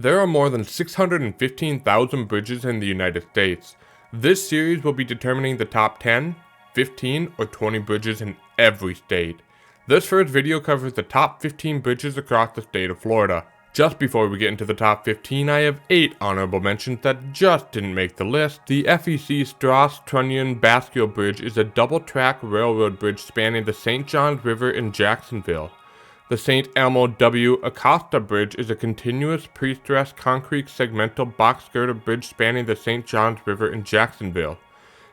There are more than 615,000 bridges in the United States. This series will be determining the top 10, 15, or 20 bridges in every state. This first video covers the top 15 bridges across the state of Florida. Just before we get into the top 15, I have 8 honorable mentions that just didn't make the list. The FEC Strauss-Trunnion-Basquiat Bridge is a double-track railroad bridge spanning the St. Johns River in Jacksonville. The St. Elmo W. Acosta Bridge is a continuous pre-stressed concrete segmental box girder bridge spanning the St. Johns River in Jacksonville.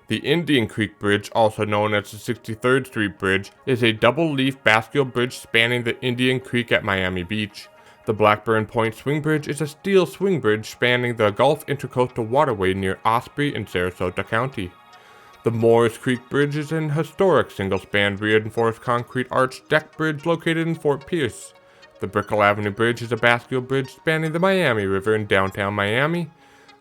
The Indian Creek Bridge, also known as the 63rd Street Bridge, is a double-leaf bascule bridge spanning the Indian Creek at Miami Beach. The Blackburn Point Swing Bridge is a steel swing bridge spanning the Gulf Intercoastal Waterway near Osprey in Sarasota County. The Morris Creek Bridge is an historic single-span reinforced concrete arch deck bridge located in Fort Pierce. The Brickell Avenue Bridge is a bascule bridge spanning the Miami River in downtown Miami.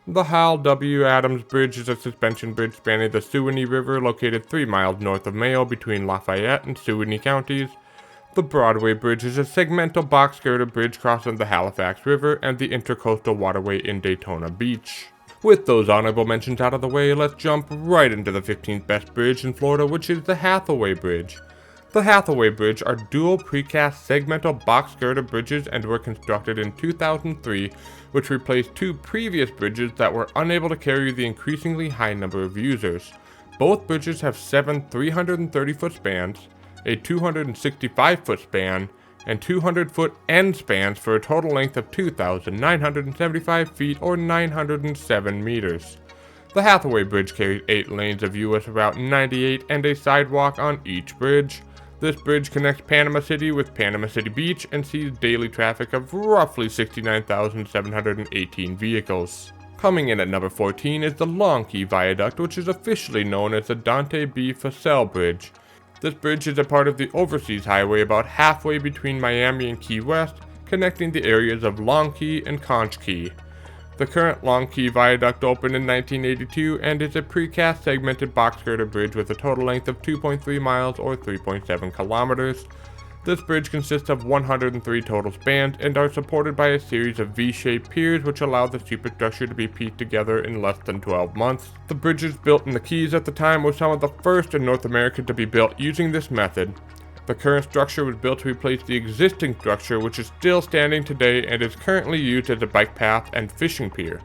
The Hal W. Adams Bridge is a suspension bridge spanning the Suwannee River located 3 miles north of Mayo between Lafayette and Suwannee counties. The Broadway Bridge is a segmental box girder bridge crossing the Halifax River and the Intercoastal Waterway in Daytona Beach. With those honorable mentions out of the way, let's jump right into the 15th best bridge in Florida, which is the Hathaway Bridge. The Hathaway Bridge are dual precast segmental box girder bridges and were constructed in 2003, which replaced 2 previous bridges that were unable to carry the increasingly high number of users. Both bridges have 7 330-foot spans, a 265-foot span, and 200-foot end spans for a total length of 2,975 feet or 907 meters. The Hathaway Bridge carries 8 lanes of US Route 98 and a sidewalk on each bridge. This bridge connects Panama City with Panama City Beach and sees daily traffic of roughly 69,718 vehicles. Coming in at number 14 is the Long Key Viaduct, which is officially known as the Dante B. Fussell Bridge. This bridge is a part of the Overseas Highway about halfway between Miami and Key West, connecting the areas of Long Key and Conch Key. The current Long Key Viaduct opened in 1982 and is a precast segmented box girder bridge with a total length of 2.3 miles or 3.7 kilometers. This bridge consists of 103 total spans and are supported by a series of V-shaped piers which allow the superstructure to be pieced together in less than 12 months. The bridges built in the Keys at the time were some of the first in North America to be built using this method. The current structure was built to replace the existing structure, which is still standing today and is currently used as a bike path and fishing pier.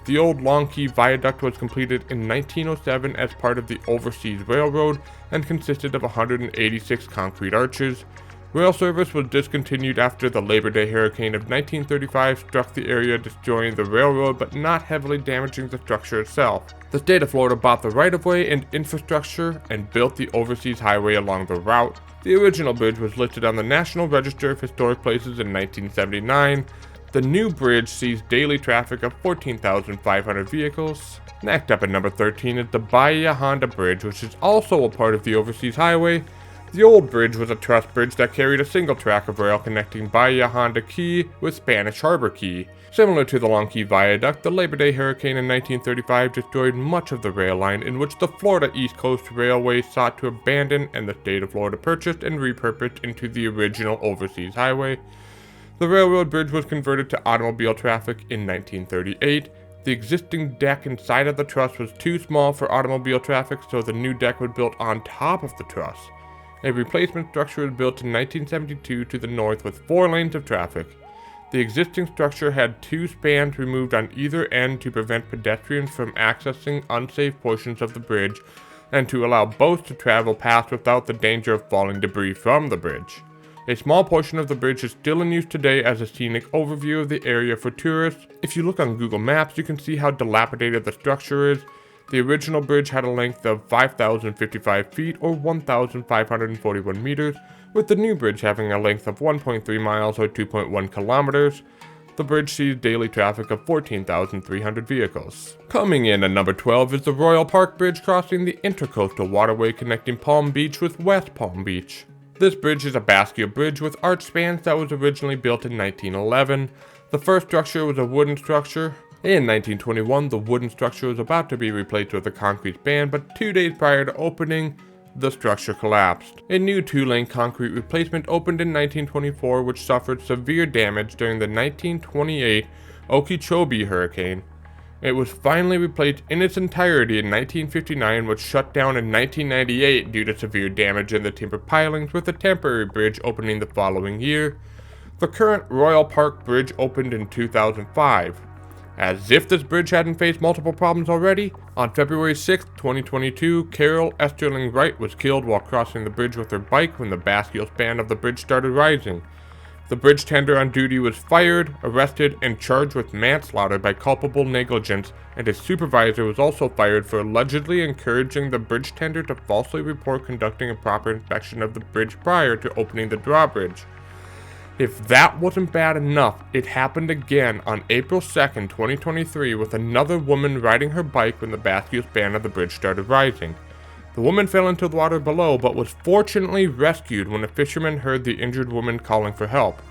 The old Long Key Viaduct was completed in 1907 as part of the Overseas Railroad and consisted of 186 concrete arches. Rail service was discontinued after the Labor Day hurricane of 1935 struck the area, destroying the railroad but not heavily damaging the structure itself. The state of Florida bought the right-of-way and infrastructure and built the Overseas Highway along the route. The original bridge was listed on the National Register of Historic Places in 1979. The new bridge sees daily traffic of 14,500 vehicles. Next up at number 13 is the Bahia Honda Bridge, which is also a part of the Overseas Highway. The old bridge was a truss bridge that carried a single track of rail connecting Bahia Honda Key with Spanish Harbor Key. Similar to the Long Key Viaduct, the Labor Day hurricane in 1935 destroyed much of the rail line, in which the Florida East Coast Railway sought to abandon and the state of Florida purchased and repurposed into the original Overseas Highway. The railroad bridge was converted to automobile traffic in 1938. The existing deck inside of the truss was too small for automobile traffic, so the new deck was built on top of the truss. A replacement structure was built in 1972 to the north with 4 lanes of traffic. The existing structure had 2 spans removed on either end to prevent pedestrians from accessing unsafe portions of the bridge and to allow both to travel past without the danger of falling debris from the bridge. A small portion of the bridge is still in use today as a scenic overview of the area for tourists. If you look on Google Maps, you can see how dilapidated the structure is. The original bridge had a length of 5,055 feet or 1,541 meters, with the new bridge having a length of 1.3 miles or 2.1 kilometers. The bridge sees daily traffic of 14,300 vehicles. Coming in at number 12 is the Royal Park Bridge crossing the Intercoastal Waterway connecting Palm Beach with West Palm Beach. This bridge is a bascule bridge with arch spans that was originally built in 1911. The first structure was a wooden structure. In 1921, the wooden structure was about to be replaced with a concrete span, but 2 days prior to opening, the structure collapsed. A new 2-lane concrete replacement opened in 1924, which suffered severe damage during the 1928 Okeechobee hurricane. It was finally replaced in its entirety in 1959, which shut down in 1998 due to severe damage in the timber pilings, with a temporary bridge opening the following year. The current Royal Park Bridge opened in 2005. As if this bridge hadn't faced multiple problems already, on February 6, 2022, Carol Esterling Wright was killed while crossing the bridge with her bike when the bastille span of the bridge started rising. The bridge tender on duty was fired, arrested, and charged with manslaughter by culpable negligence, and his supervisor was also fired for allegedly encouraging the bridge tender to falsely report conducting a proper inspection of the bridge prior to opening the drawbridge. If that wasn't bad enough, it happened again on April 2nd, 2023, with another woman riding her bike when the bastille span of the bridge started rising. The woman fell into the water below, but was fortunately rescued when a fisherman heard the injured woman calling for help.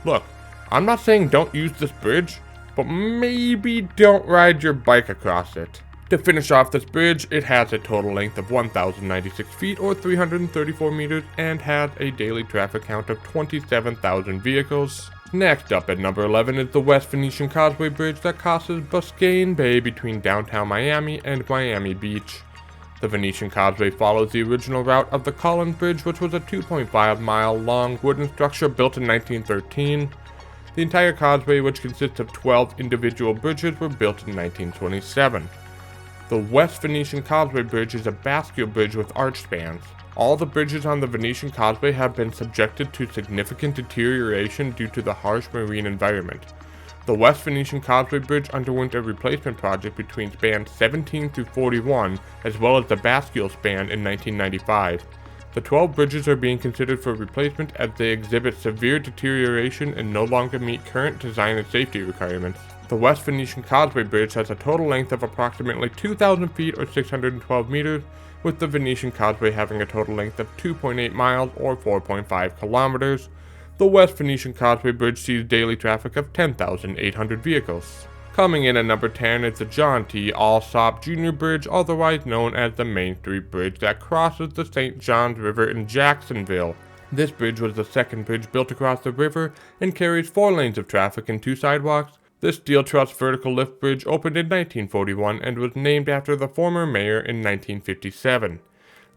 Look, I'm not saying don't use this bridge, but maybe don't ride your bike across it. To finish off this bridge, it has a total length of 1,096 feet or 334 meters and has a daily traffic count of 27,000 vehicles. Next up at number 11 is the West Venetian Causeway Bridge that crosses Biscayne Bay between downtown Miami and Miami Beach. The Venetian Causeway follows the original route of the Collins Bridge, which was a 2.5-mile long wooden structure built in 1913. The entire causeway, which consists of 12 individual bridges, were built in 1927. The West Venetian Causeway Bridge is a bastille bridge with arch spans. All the bridges on the Venetian Causeway have been subjected to significant deterioration due to the harsh marine environment. The West Venetian Causeway Bridge underwent a replacement project between spans 17 through 41, as well as the bastille span in 1995. The 12 bridges are being considered for replacement as they exhibit severe deterioration and no longer meet current design and safety requirements. The West Venetian Causeway Bridge has a total length of approximately 2,000 feet or 612 meters, with the Venetian Causeway having a total length of 2.8 miles or 4.5 kilometers. The West Venetian Causeway Bridge sees daily traffic of 10,800 vehicles. Coming in at number 10 is the John T. Alsop Jr. Bridge, otherwise known as the Main Street Bridge, that crosses the St. Johns River in Jacksonville. This bridge was the second bridge built across the river and carries 4 lanes of traffic and 2 sidewalks. This steel truss vertical lift bridge opened in 1941 and was named after the former mayor in 1957.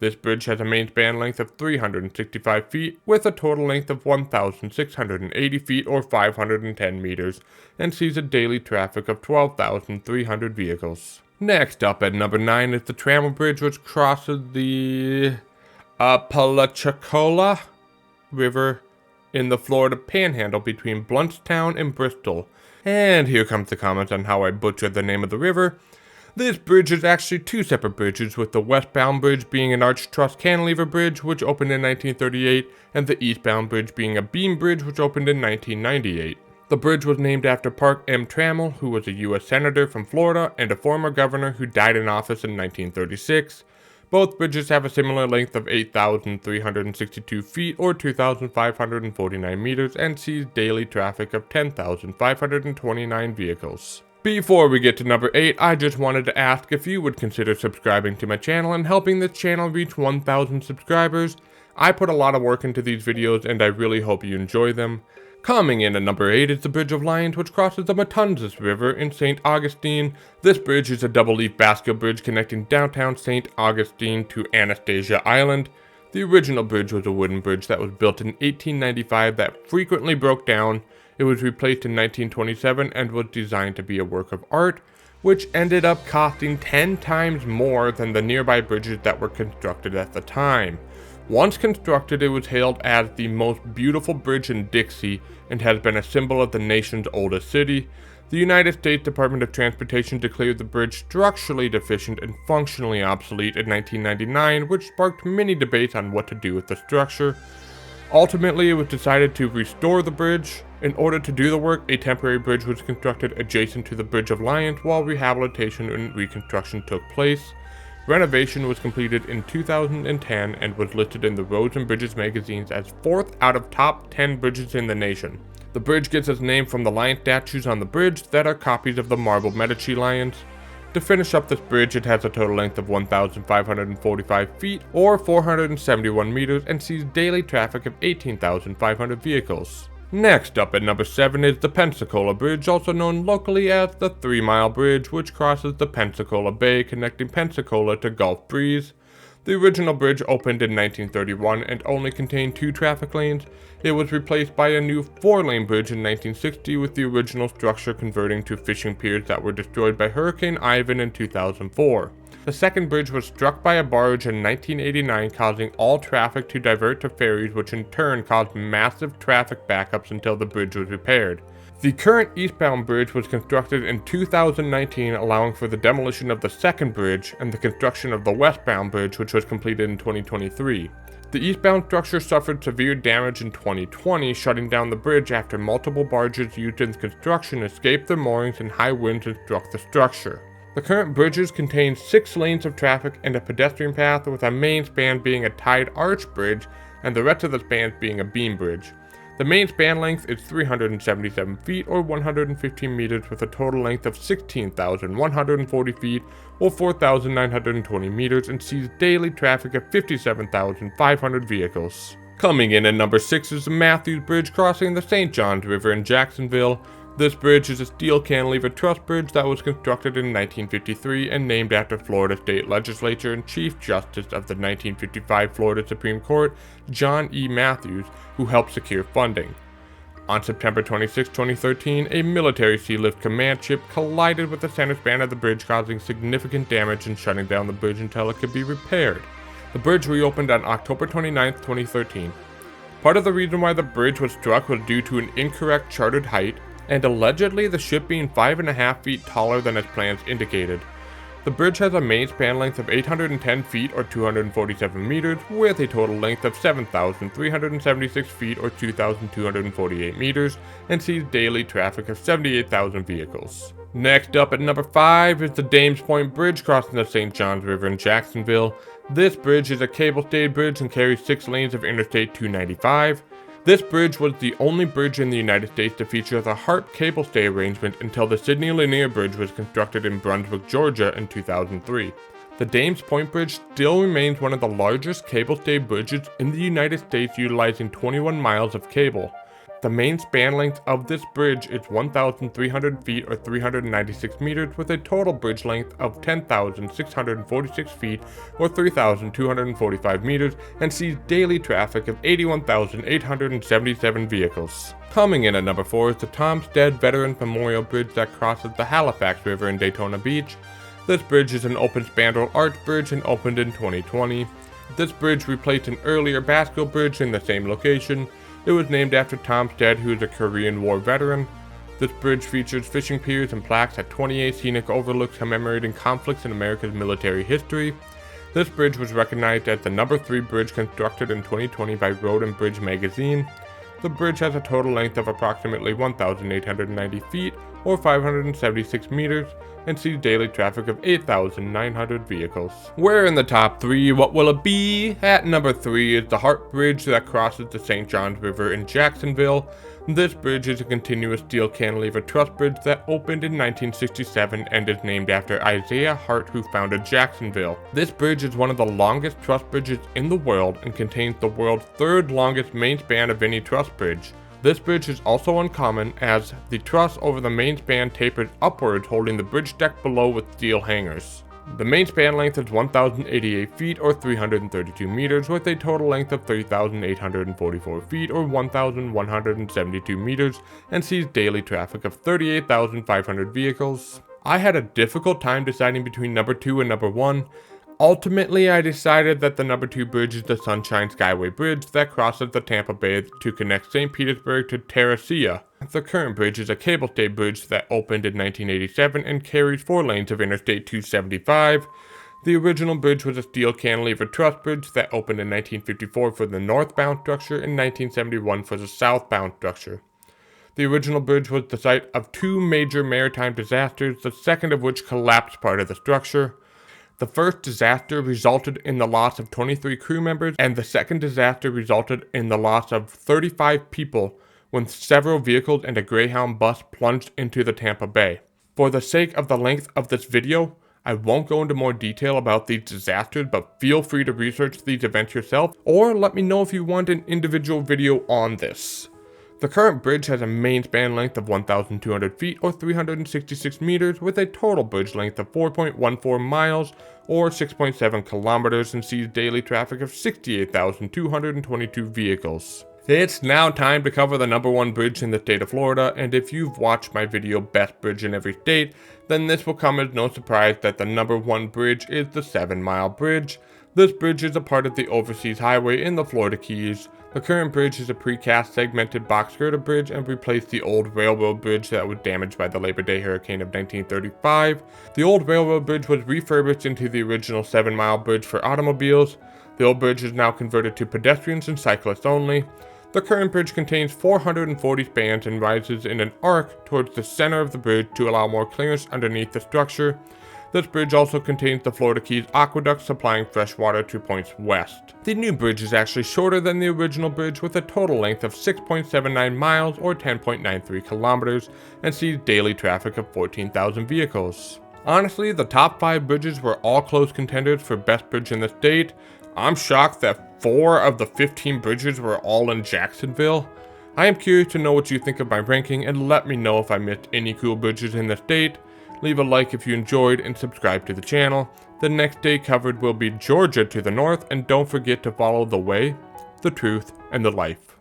This bridge has a main span length of 365 feet with a total length of 1,680 feet or 510 meters and sees a daily traffic of 12,300 vehicles. Next up at number 9 is the Tramel Bridge, which crosses the Pensacola River in the Florida Panhandle between Blountstown and Bristol. And here comes the comments on how I butchered the name of the river. This bridge is actually 2 separate bridges, with the westbound bridge being an arch truss cantilever bridge, which opened in 1938, and the eastbound bridge being a beam bridge, which opened in 1998. The bridge was named after Park M. Tramel, who was a U.S. Senator from Florida and a former governor who died in office in 1936. Both bridges have a similar length of 8,362 feet or 2,549 meters and sees daily traffic of 10,529 vehicles. Before we get to number 8, I just wanted to ask if you would consider subscribing to my channel and helping this channel reach 1,000 subscribers. I put a lot of work into these videos and I really hope you enjoy them. Coming in at number 8 is the Bridge of Lions, which crosses the Matanzas River in St. Augustine. This bridge is a double-leaf bascule bridge connecting downtown St. Augustine to Anastasia Island. The original bridge was a wooden bridge that was built in 1895 that frequently broke down. It was replaced in 1927 and was designed to be a work of art, which ended up costing 10 times more than the nearby bridges that were constructed at the time. Once constructed, it was hailed as the most beautiful bridge in Dixie and has been a symbol of the nation's oldest city. The United States Department of Transportation declared the bridge structurally deficient and functionally obsolete in 1999, which sparked many debates on what to do with the structure. Ultimately, it was decided to restore the bridge. In order to do the work, a temporary bridge was constructed adjacent to the Bridge of Lions while rehabilitation and reconstruction took place. Renovation was completed in 2010 and was listed in the Roads and Bridges magazines as 4th out of top 10 bridges in the nation. The bridge gets its name from the lion statues on the bridge that are copies of the marble Medici lions. To finish up this bridge, it has a total length of 1,545 feet or 471 meters and sees daily traffic of 18,500 vehicles. Next up at number 7 is the Pensacola Bridge, also known locally as the 3 Mile Bridge, which crosses the Pensacola Bay connecting Pensacola to Gulf Breeze. The original bridge opened in 1931 and only contained 2 traffic lanes. It was replaced by a new 4-lane bridge in 1960, with the original structure converting to fishing piers that were destroyed by Hurricane Ivan in 2004. The second bridge was struck by a barge in 1989, causing all traffic to divert to ferries, which in turn caused massive traffic backups until the bridge was repaired. The current eastbound bridge was constructed in 2019, allowing for the demolition of the second bridge and the construction of the westbound bridge, which was completed in 2023. The eastbound structure suffered severe damage in 2020, shutting down the bridge after multiple barges used in construction escaped their moorings and high winds and struck the structure. The current bridges contain 6 lanes of traffic and a pedestrian path, with a main span being a tied arch bridge and the rest of the spans being a beam bridge. The main span length is 377 feet or 115 meters, with a total length of 16,140 feet or 4,920 meters, and sees daily traffic of 57,500 vehicles. Coming in at number 6 is the Matthews Bridge, crossing the St. Johns River in Jacksonville. This bridge is a steel cantilever truss bridge that was constructed in 1953 and named after Florida State Legislature and Chief Justice of the 1955 Florida Supreme Court, John E. Matthews, who helped secure funding. On September 26, 2013, a military Sea Lift command ship collided with the center span of the bridge, causing significant damage and shutting down the bridge until it could be repaired. The bridge reopened on October 29, 2013. Part of the reason why the bridge was struck was due to an incorrect charted height, and allegedly the ship being 5.5 feet taller than its plans indicated. The bridge has a main span length of 810 feet or 247 meters, with a total length of 7,376 feet or 2,248 meters, and sees daily traffic of 78,000 vehicles. Next up at number 5 is the Dames Point Bridge, crossing the St. Johns River in Jacksonville. This bridge is a cable-stayed bridge and carries 6 lanes of Interstate 295. This bridge was the only bridge in the United States to feature the Hart cable stay arrangement until the Sydney Linear Bridge was constructed in Brunswick, Georgia in 2003. The Dames Point Bridge still remains one of the largest cable stay bridges in the United States, utilizing 21 miles of cable. The main span length of this bridge is 1,300 feet or 396 meters, with a total bridge length of 10,646 feet or 3,245 meters, and sees daily traffic of 81,877 vehicles. Coming in at number 4 is the Tom Stead Veteran Memorial Bridge that crosses the Halifax River in Daytona Beach. This bridge is an open spandrel arch bridge and opened in 2020. This bridge replaced an earlier bascule bridge in the same location. It was named after Tom Stead, who is a Korean War veteran. This bridge features fishing piers and plaques at 28 scenic overlooks commemorating conflicts in America's military history. This bridge was recognized as the number 3 bridge constructed in 2020 by Road and Bridge magazine. The bridge has a total length of approximately 1,890 feet or 576 meters, and sees daily traffic of 8,900 vehicles. We're in the top 3. What will it be? At number 3 is the Hart Bridge that crosses the St. Johns River in Jacksonville. This bridge is a continuous steel cantilever truss bridge that opened in 1967 and is named after Isaiah Hart, who founded Jacksonville. This bridge is one of the longest truss bridges in the world and contains the world's 3rd longest main span of any truss bridge. This bridge is also uncommon, as the truss over the main span tapers upwards, holding the bridge deck below with steel hangers. The main span length is 1,088 feet or 332 meters, with a total length of 3,844 feet or 1,172 meters, and sees daily traffic of 38,500 vehicles. I had a difficult time deciding between number 2 and number 1. Ultimately, I decided that the number 2 bridge is the Sunshine Skyway Bridge that crosses the Tampa Bay to connect St. Petersburg to Teresita. The current bridge is a cable-stayed bridge that opened in 1987 and carries 4 lanes of Interstate 275. The original bridge was a steel cantilever truss bridge that opened in 1954 for the northbound structure and 1971 for the southbound structure. The original bridge was the site of 2 major maritime disasters, the second of which collapsed part of the structure. The first disaster resulted in the loss of 23 crew members, and the second disaster resulted in the loss of 35 people when several vehicles and a Greyhound bus plunged into the Tampa Bay. For the sake of the length of this video, I won't go into more detail about these disasters, but feel free to research these events yourself, or let me know if you want an individual video on this. The current bridge has a main span length of 1,200 feet or 366 meters with a total bridge length of 4.14 miles or 6.7 kilometers and sees daily traffic of 68,222 vehicles. It's now time to cover the number one bridge in the state of Florida, and if you've watched my video Best Bridge in Every State, then this will come as no surprise that the number one bridge is the 7 Mile Bridge. This bridge is a part of the Overseas Highway in the Florida Keys. The current bridge is a precast segmented box girder bridge and replaced the old railroad bridge that was damaged by the Labor Day hurricane of 1935. The old railroad bridge was refurbished into the original 7 Mile Bridge for automobiles. The old bridge is now converted to pedestrians and cyclists only. The current bridge contains 440 spans and rises in an arc towards the center of the bridge to allow more clearance underneath the structure. This bridge also contains the Florida Keys Aqueduct supplying fresh water to points west. The new bridge is actually shorter than the original bridge with a total length of 6.79 miles or 10.93 kilometers and sees daily traffic of 14,000 vehicles. Honestly, the top 5 bridges were all close contenders for best bridge in the state. I'm shocked that 4 of the 15 bridges were all in Jacksonville. I am curious to know what you think of my ranking and let me know if I missed any cool bridges in the state. Leave a like if you enjoyed and subscribe to the channel. The next day covered will be Georgia to the north, and don't forget to follow the way, the truth, and the life.